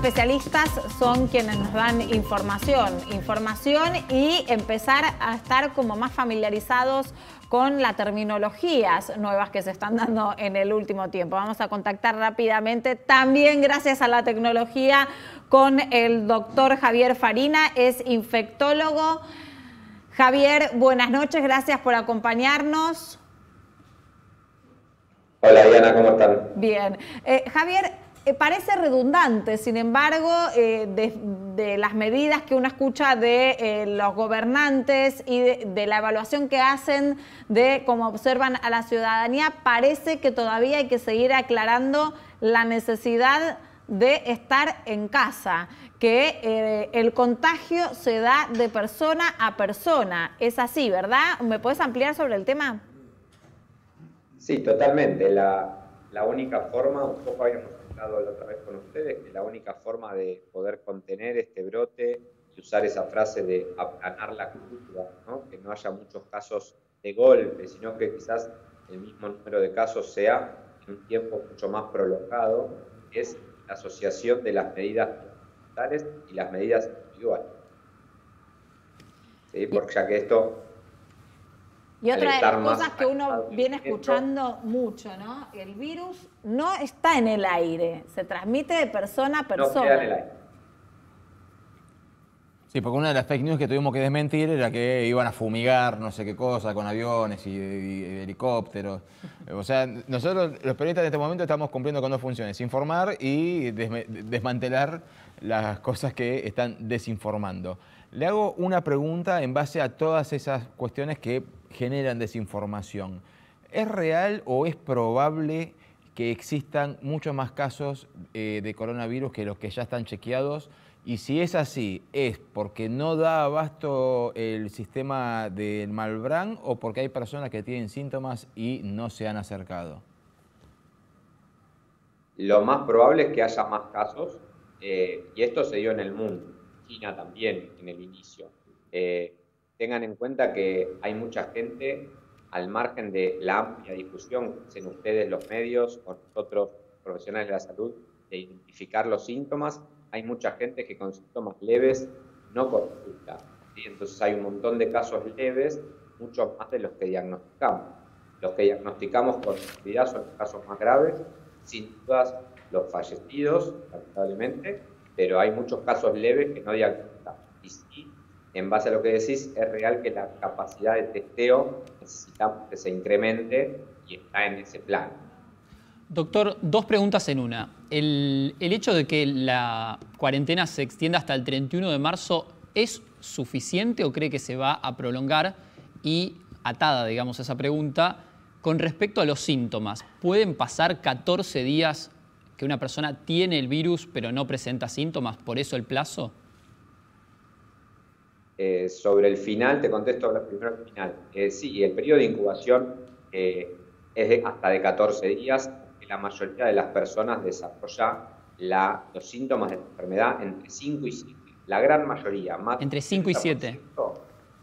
especialistas son quienes nos dan información y empezar a estar como más familiarizados con las terminologías nuevas que se están dando en el último tiempo. Vamos a contactar rápidamente, también gracias a la tecnología, con el doctor Javier Farina, es infectólogo. Javier, buenas noches, gracias por acompañarnos. Hola Diana, ¿cómo están? Bien. Javier, parece redundante, sin embargo, de las medidas que uno escucha de los gobernantes y de la evaluación que hacen de cómo observan a la ciudadanía, parece que todavía hay que seguir aclarando la necesidad de estar en casa, que el contagio se da de persona a persona. Es así, ¿verdad? ¿Me puedes ampliar sobre el tema? Sí, totalmente. La única forma, un poco habíamos hablado la otra vez con ustedes, que la única forma de poder contener este brote y usar esa frase de aplanar la curva, ¿no? Que no haya muchos casos de golpe, sino que quizás el mismo número de casos sea en un tiempo mucho más prolongado, es la asociación de las medidas fundamentales y las medidas individuales. ¿Sí? Porque ya que esto... Y otra de las cosas que uno viene escuchando mucho, ¿no? El virus no está en el aire, se transmite de persona a persona. No queda en el aire. Sí, porque una de las fake news que tuvimos que desmentir era que iban a fumigar no sé qué cosa con aviones y helicópteros. O sea, nosotros los periodistas en este momento estamos cumpliendo con dos funciones: informar y desmantelar las cosas que están desinformando. Le hago una pregunta en base a todas esas cuestiones que generan desinformación. ¿Es real o es probable que existan muchos más casos de coronavirus que los que ya están chequeados? Y si es así, ¿es porque no da abasto el sistema del Malbrán o porque hay personas que tienen síntomas y no se han acercado? Lo más probable es que haya más casos, y esto se dio en el mundo, China también en el inicio. Tengan en cuenta que hay mucha gente, al margen de la amplia difusión que hacen ustedes los medios o nosotros profesionales de la salud, de identificar los síntomas, hay mucha gente que con síntomas leves no consulta, ¿sí? Entonces hay un montón de casos leves, muchos más de los que diagnosticamos. Los que diagnosticamos con seguridad son los casos más graves, sin dudas los fallecidos, lamentablemente, pero hay muchos casos leves que no diagnosticamos. Y sí, en base a lo que decís, es real que la capacidad de testeo necesitamos que se incremente y está en ese plan. Doctor, dos preguntas en una. ¿El hecho de que la cuarentena se extienda hasta el 31 de marzo es suficiente o cree que se va a prolongar? Y atada, digamos, esa pregunta, con respecto a los síntomas, ¿pueden pasar 14 días que una persona tiene el virus pero no presenta síntomas? ¿Por eso el plazo? Sobre el final, te contesto primero el final. Sí, el periodo de incubación es hasta de 14 días. La mayoría de las personas desarrolla los síntomas de la enfermedad entre 5 y 7. La gran mayoría, más entre 5 y 7.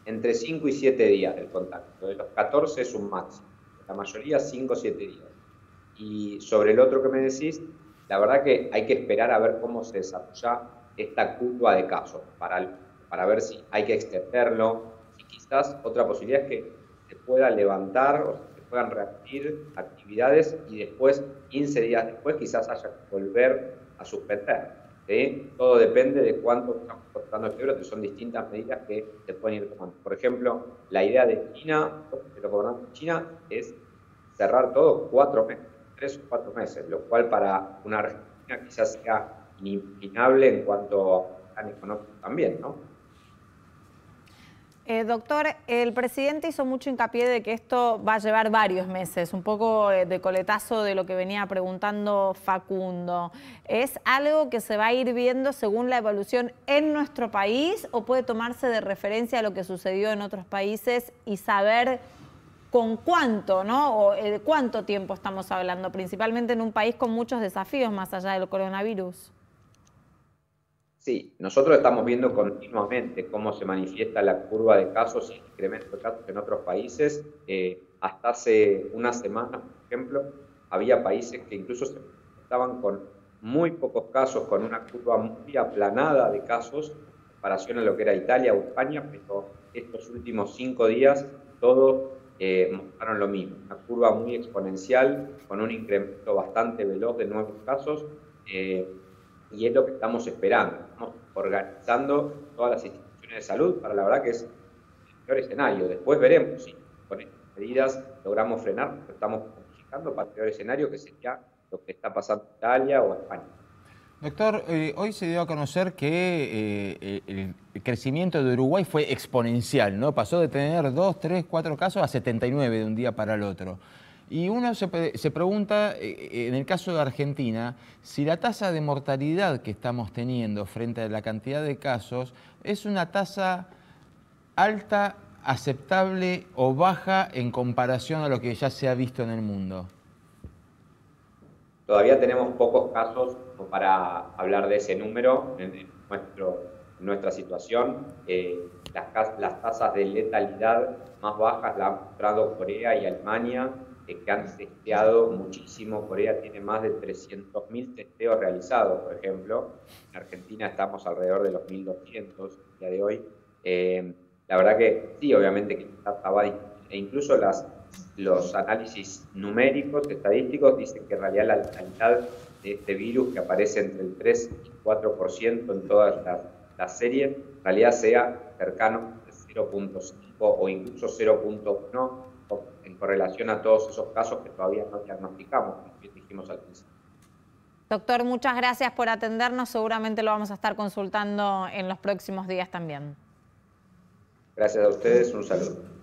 Entre 5 y 7 días del contacto. De los 14 es un máximo. La mayoría 5 o 7 días. Y sobre el otro que me decís, la verdad que hay que esperar a ver cómo se desarrolla esta curva de casos para ver si hay que extenderlo. Y quizás otra posibilidad es que se pueda levantar o se puedan reabrir actividades y después, 15 días después, quizás haya que volver a suspender. ¿Sí? Todo depende de cuánto estamos cortando el fiebre, que son distintas medidas que se pueden ir tomando. Por ejemplo, la idea de China, de los gobernantes de China, es cerrar todo 4 meses, 3 o 4 meses, lo cual para una Argentina quizás sea inimaginable en cuanto a plan económico también, ¿no? Doctor, el presidente hizo mucho hincapié de que esto va a llevar varios meses, un poco de coletazo de lo que venía preguntando Facundo. ¿Es algo que se va a ir viendo según la evolución en nuestro país o puede tomarse de referencia a lo que sucedió en otros países y saber con cuánto, ¿no? O de cuánto tiempo estamos hablando, principalmente en un país con muchos desafíos más allá del coronavirus? Sí, nosotros estamos viendo continuamente cómo se manifiesta la curva de casos y el incremento de casos en otros países. Hasta hace una semana, por ejemplo, había países que incluso se estaban con muy pocos casos, con una curva muy aplanada de casos, en comparación a lo que era Italia o España, pero estos últimos 5 días todos mostraron lo mismo, una curva muy exponencial, con un incremento bastante veloz de nuevos casos, y es lo que estamos esperando. Estamos organizando todas las instituciones de salud para, la verdad, que es el peor escenario. Después veremos si con estas medidas logramos frenar, pero estamos planificando para el peor escenario, que sería lo que está pasando en Italia o España. Doctor, hoy se dio a conocer que el crecimiento de Uruguay fue exponencial, ¿no? Pasó de tener 2, 3, 4 casos a 79 de un día para el otro. Y uno se pregunta, en el caso de Argentina, si la tasa de mortalidad que estamos teniendo frente a la cantidad de casos es una tasa alta, aceptable o baja en comparación a lo que ya se ha visto en el mundo. Todavía tenemos pocos casos como para hablar de ese número en nuestra situación. Las tasas de letalidad más bajas las han mostrado Corea y Alemania, que han testeado muchísimo. Corea tiene más de 300.000 testeos realizados, por ejemplo. En Argentina estamos alrededor de los 1.200 el día de hoy. La verdad que sí, obviamente que la tasa va a disminuir, e incluso los análisis numéricos, estadísticos, dicen que en realidad la letalidad de este virus, que aparece entre el 3 y 4% en todas las series, en realidad sea cercano al 0.5 o incluso 0.1 en correlación a todos esos casos que todavía no diagnosticamos, como dijimos al principio. Doctor, muchas gracias por atendernos. Seguramente lo vamos a estar consultando en los próximos días también. Gracias a ustedes, un saludo.